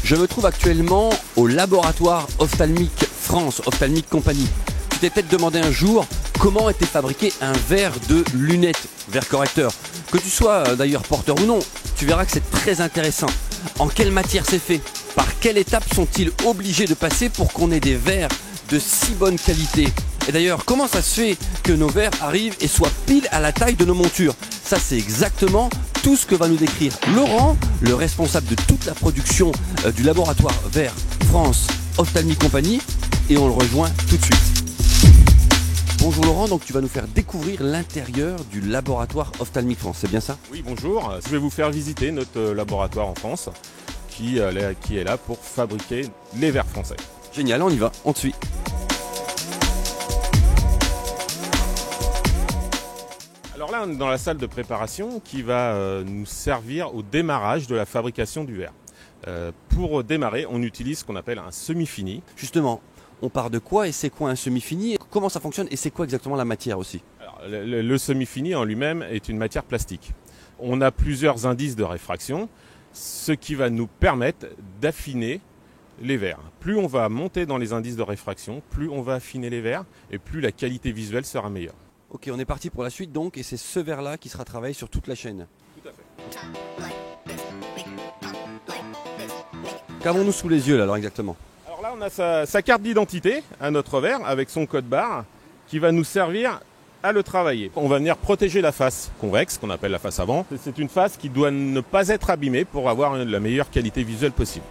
Je me trouve actuellement au laboratoire Ophtalmique France, Ophtalmique Compagnie. Tu t'es peut-être demandé un jour comment était fabriqué un verre de lunettes, verre correcteur. Que tu sois d'ailleurs porteur ou non, tu verras que c'est très intéressant. En quelle matière c'est fait? Par quelle étape sont-ils obligés de passer pour qu'on ait des verres de si bonne qualité? Et d'ailleurs, comment ça se fait que nos verres arrivent et soient pile à la taille de nos montures? Ça, c'est exactement tout ce que va nous décrire Laurent, le responsable de toute la production du laboratoire Verre France Ophtalmique Compagnie. Et on le rejoint tout de suite. Bonjour Laurent, donc tu vas nous faire découvrir l'intérieur du laboratoire Ophtalmique France, c'est bien ça? Oui, bonjour. Je vais vous faire visiter notre laboratoire en France qui est là pour fabriquer les verres français. Génial, on y va, on te suit. Alors là, on est dans la salle de préparation qui va nous servir au démarrage de la fabrication du verre. Pour démarrer, on utilise ce qu'on appelle un semi-fini. Justement, on part de quoi et c'est quoi un semi-fini? Comment ça fonctionne et c'est quoi exactement la matière aussi? Alors, le semi-fini en lui-même est une matière plastique. On a plusieurs indices de réfraction, ce qui va nous permettre d'affiner les verres. Plus on va monter dans les indices de réfraction, plus on va affiner les verres et plus la qualité visuelle sera meilleure. Ok, on est parti pour la suite donc, et c'est ce verre-là qui sera travaillé sur toute la chaîne. Tout à fait. Qu'avons-nous sous les yeux là alors exactement? Alors là, on a sa carte d'identité à notre verre avec son code barre qui va nous servir à le travailler. On va venir protéger la face convexe, qu'on appelle la face avant. C'est une face qui doit ne pas être abîmée pour avoir la meilleure qualité visuelle possible.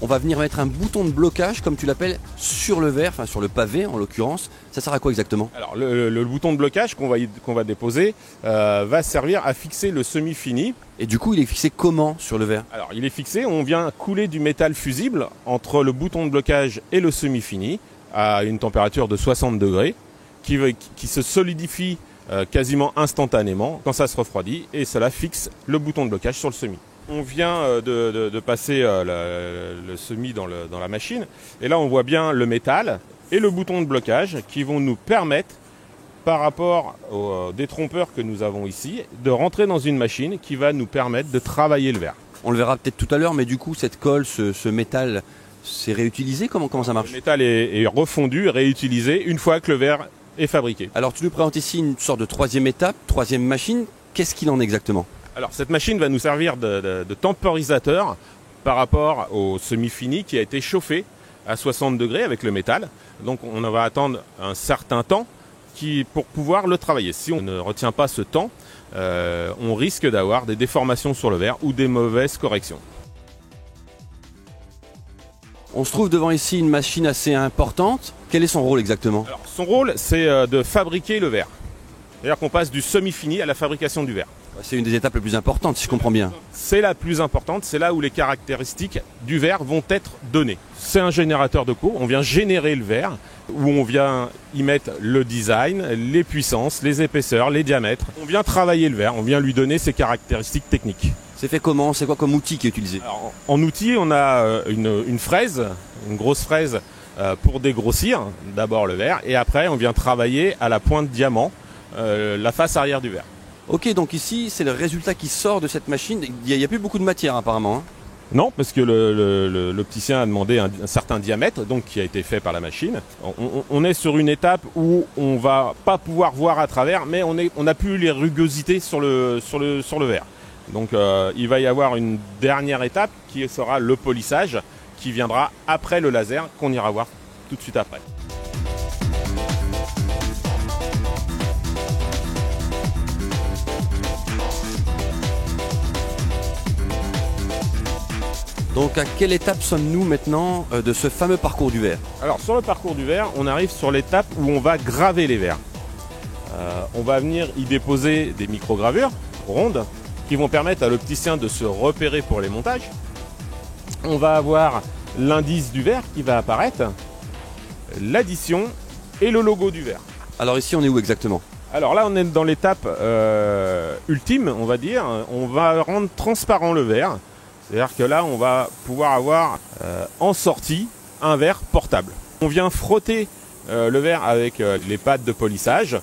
On va venir mettre un bouton de blocage, comme tu l'appelles, sur le verre, enfin sur le pavé en l'occurrence. Ça sert à quoi exactement? Alors le bouton de blocage qu'on va déposer va servir à fixer le semi-fini. Et du coup, il est fixé comment sur le verre? Alors il est fixé, on vient couler du métal fusible entre le bouton de blocage et le semi-fini à une température de 60 degrés qui se solidifie quasiment instantanément quand ça se refroidit et cela fixe le bouton de blocage sur le semi. On vient de passer le semi dans la machine et là on voit bien le métal et le bouton de blocage qui vont nous permettre, par rapport aux détrompeurs que nous avons ici, de rentrer dans une machine qui va nous permettre de travailler le verre. On le verra peut-être tout à l'heure, mais du coup cette colle, ce métal, c'est réutilisé? Comment ça marche? Le métal est refondu, réutilisé une fois que le verre est fabriqué. Alors tu nous présentes ici une sorte de troisième étape, troisième machine. Qu'est-ce qu'il en est exactement? Alors cette machine va nous servir de temporisateur par rapport au semi-fini qui a été chauffé à 60 degrés avec le métal. Donc on va attendre un certain temps pour pouvoir le travailler. Si on ne retient pas ce temps, on risque d'avoir des déformations sur le verre ou des mauvaises corrections. On se trouve devant ici une machine assez importante. Quel est son rôle exactement? Alors, son rôle, c'est de fabriquer le verre. C'est-à-dire qu'on passe du semi-fini à la fabrication du verre. C'est une des étapes les plus importantes, si je comprends bien. C'est la plus importante, c'est là où les caractéristiques du verre vont être données. C'est un générateur de cours, on vient générer le verre, où on vient y mettre le design, les puissances, les épaisseurs, les diamètres. On vient travailler le verre, on vient lui donner ses caractéristiques techniques. C'est fait comment? C'est quoi comme outil qui est utilisé? Alors, en outil, on a une fraise, une grosse fraise pour dégrossir d'abord le verre, et après on vient travailler à la pointe diamant la face arrière du verre. Ok, donc ici, c'est le résultat qui sort de cette machine. Il n'y a plus beaucoup de matière apparemment. Hein. Non, parce que l'opticien a demandé un certain diamètre, donc qui a été fait par la machine. On est sur une étape où on va pas pouvoir voir à travers, mais on n'a plus les rugosités sur le verre. Donc il va y avoir une dernière étape qui sera le polissage, qui viendra après le laser, qu'on ira voir tout de suite après. Donc à quelle étape sommes-nous maintenant de ce fameux parcours du verre? Alors sur le parcours du verre, on arrive sur l'étape où on va graver les verres. On va venir y déposer des microgravures rondes qui vont permettre à l'opticien de se repérer pour les montages. On va avoir l'indice du verre qui va apparaître, l'addition et le logo du verre. Alors ici on est où exactement? Alors là on est dans l'étape ultime, on va dire. On va rendre transparent le verre. C'est-à-dire que là, on va pouvoir avoir en sortie un verre portable. On vient frotter le verre avec les pâtes de polissage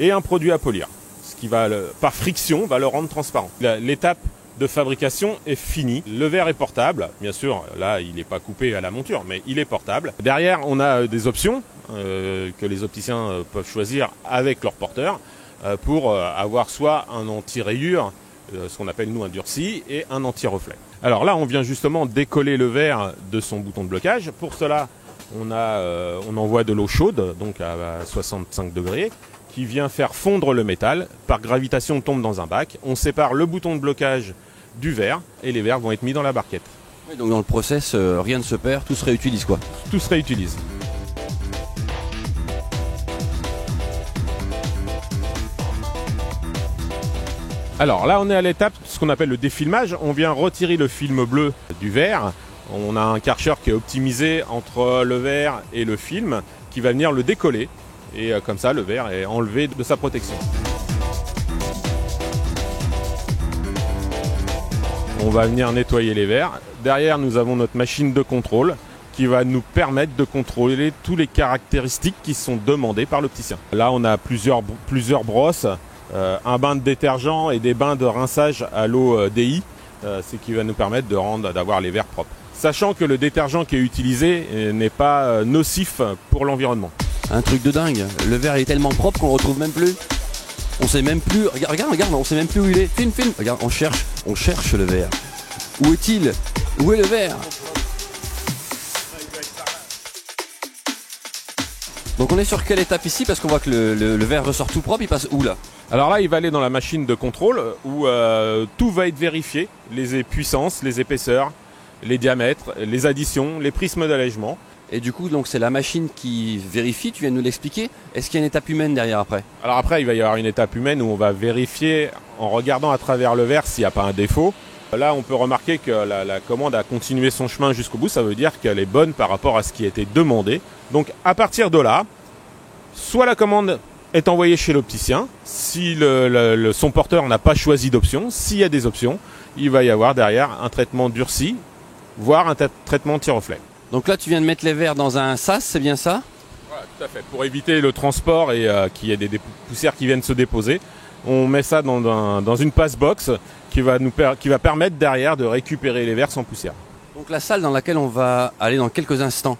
et un produit à polir, ce qui va, par friction, va le rendre transparent. L'étape de fabrication est finie. Le verre est portable. Bien sûr, là, il n'est pas coupé à la monture, mais il est portable. Derrière, on a des options que les opticiens peuvent choisir avec leur porteur pour avoir soit un anti-rayure, ce qu'on appelle nous un durci, et un anti-reflet. Alors là, on vient justement décoller le verre de son bouton de blocage. Pour cela, on envoie de l'eau chaude, donc à 65 degrés, qui vient faire fondre le métal. Par gravitation, tombe dans un bac. On sépare le bouton de blocage du verre et les verres vont être mis dans la barquette. Oui, donc dans le process, rien ne se perd, tout se réutilise quoi. Tout se réutilise. Alors là, on est à l'étape, ce qu'on appelle le défilmage. On vient retirer le film bleu du verre. On a un Karcher qui est optimisé entre le verre et le film qui va venir le décoller. Et comme ça, le verre est enlevé de sa protection. On va venir nettoyer les verres. Derrière, nous avons notre machine de contrôle qui va nous permettre de contrôler toutes les caractéristiques qui sont demandées par l'opticien. Là, on a plusieurs brosses, un bain de détergent et des bains de rinçage à l'eau DI, ce qui va nous permettre d'avoir les verres propres. Sachant que le détergent qui est utilisé n'est pas nocif pour l'environnement. Un truc de dingue. Le verre est tellement propre qu'on le retrouve même plus. On sait même plus. Regarde, on sait même plus où il est. Filme. Regarde, on cherche le verre. Où est-il? Où est le verre? Donc on est sur quelle étape ici? Parce qu'on voit que le verre ressort tout propre. Il passe où là? Alors là, il va aller dans la machine de contrôle où tout va être vérifié. Les puissances, les épaisseurs, les diamètres, les additions, les prismes d'allègement. Et du coup, donc c'est la machine qui vérifie, tu viens de nous l'expliquer. Est-ce qu'il y a une étape humaine derrière après? Alors après, il va y avoir une étape humaine où on va vérifier en regardant à travers le verre s'il n'y a pas un défaut. Là, on peut remarquer que la commande a continué son chemin jusqu'au bout. Ça veut dire qu'elle est bonne par rapport à ce qui a été demandé. Donc à partir de là, soit la commande est envoyée chez l'opticien, si son porteur n'a pas choisi d'option. S'il y a des options, il va y avoir derrière un traitement durci, voire un traitement anti-reflet. Donc là, tu viens de mettre les verres dans un sas, c'est bien ça? Voilà, tout à fait. Pour éviter le transport et qu'il y ait des poussières qui viennent se déposer, on met ça dans une passe-box qui va permettre derrière de récupérer les verres sans poussière. Donc la salle dans laquelle on va aller dans quelques instants,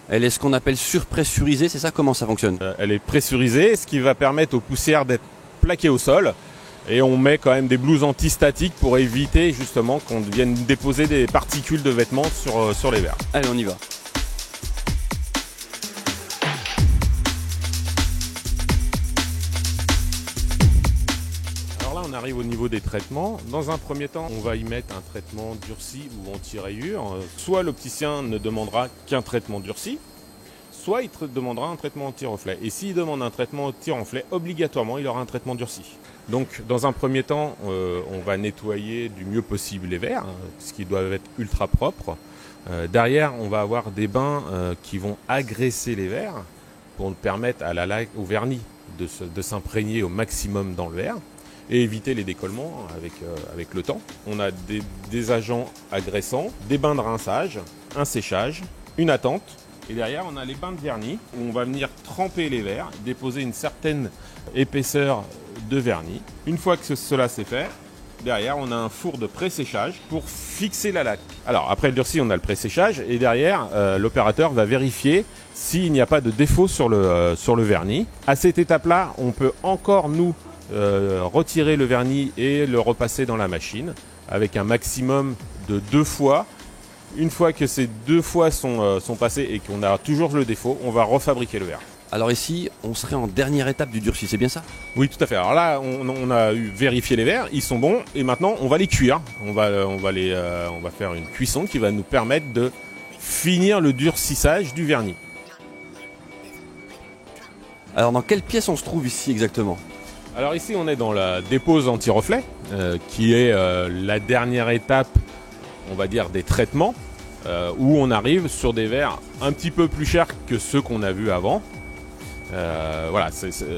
elle est ce qu'on appelle surpressurisée, c'est ça? Comment ça fonctionne? Elle est pressurisée, ce qui va permettre aux poussières d'être plaquées au sol. Et on met quand même des blouses antistatiques pour éviter justement qu'on vienne déposer des particules de vêtements sur les verres. Allez, on y va. Alors là, on arrive au niveau des traitements. Dans un premier temps, on va y mettre un traitement durci ou anti-rayure. Soit l'opticien ne demandera qu'un traitement durci, soit il demandera un traitement anti-reflet. Et s'il demande un traitement anti-reflet, obligatoirement, il aura un traitement durci. Donc, dans un premier temps, on va nettoyer du mieux possible les verres, puisqu'ils doivent être ultra propres. Derrière, on va avoir des bains qui vont agresser les verres pour permettre au vernis de s'imprégner au maximum dans le verre et éviter les décollements avec le temps. On a des agents agressants, des bains de rinçage, un séchage, une attente. Et derrière, on a les bains de vernis où on va venir tremper les verres, déposer une certaine épaisseur de vernis. Une fois que cela c'est fait, derrière, on a un four de pré-séchage pour fixer la laque. Alors, après le durci, on a le pré-séchage et derrière, l'opérateur va vérifier s'il n'y a pas de défaut sur le vernis. À cette étape-là, on peut encore retirer le vernis et le repasser dans la machine avec un maximum de 2 fois. Une fois que ces 2 fois sont passées et qu'on a toujours le défaut, on va refabriquer le verre. Alors ici, on serait en dernière étape du durci, c'est bien ça? Oui, tout à fait. Alors là, on a vérifié les verres, ils sont bons, et maintenant on va les cuire. On va faire une cuisson qui va nous permettre de finir le durcissage du vernis. Alors dans quelle pièce on se trouve ici exactement? Alors ici, on est dans la dépose anti-reflet, qui est la dernière étape, on va dire, des traitements, où on arrive sur des verres un petit peu plus chers que ceux qu'on a vus avant. Voilà,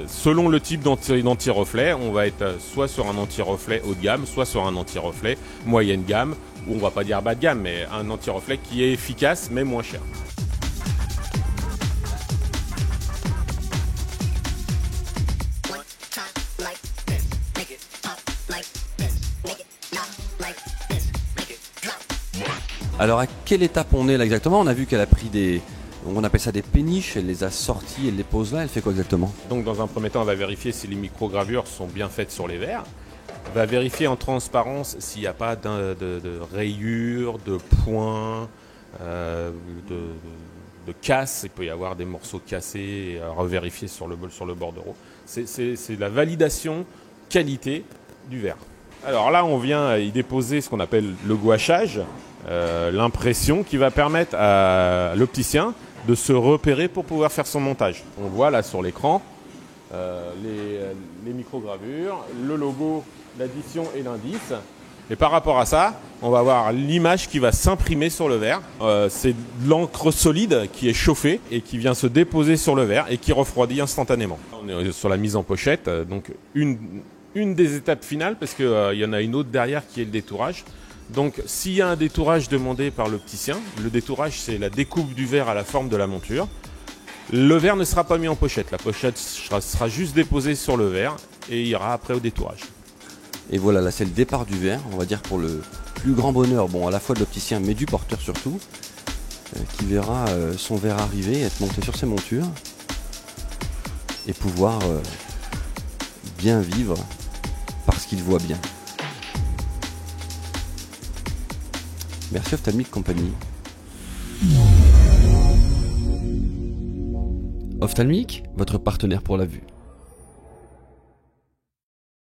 selon le type d'anti-reflet, on va être soit sur un anti-reflet haut de gamme, soit sur un anti-reflet moyenne gamme, ou on va pas dire bas de gamme, mais un anti-reflet qui est efficace mais moins cher. Alors à quelle étape on est là exactement? On a vu qu'elle a pris on appelle ça des péniches, elle les a sorties, elle les pose là, elle fait quoi exactement? Donc dans un premier temps, elle va vérifier si les microgravures sont bien faites sur les verres. Elle va vérifier en transparence s'il n'y a pas de rayures, de points, de casse. Il peut y avoir des morceaux cassés et à revérifier sur le bordereau. C'est la validation qualité du verre. Alors là, on vient y déposer ce qu'on appelle le gouachage, l'impression qui va permettre à l'opticien de se repérer pour pouvoir faire son montage. On voit là sur l'écran les microgravures, le logo, l'addition et l'indice. Et par rapport à ça, on va avoir l'image qui va s'imprimer sur le verre. C'est de l'encre solide qui est chauffée et qui vient se déposer sur le verre et qui refroidit instantanément. On est sur la mise en pochette, donc une des étapes finales, parce qu'il y en a une autre derrière qui est le détourage. Donc s'il y a un détourage demandé par l'opticien, le détourage c'est la découpe du verre à la forme de la monture. Le verre ne sera pas mis en pochette, la pochette sera juste déposée sur le verre et ira après au détourage. Et voilà, là c'est le départ du verre, on va dire pour le plus grand bonheur, bon à la fois de l'opticien mais du porteur surtout, qui verra son verre arriver, être monté sur ses montures et pouvoir bien vivre parce qu'il voit bien. Merci Ophthalmic Company. Ophthalmic, votre partenaire pour la vue.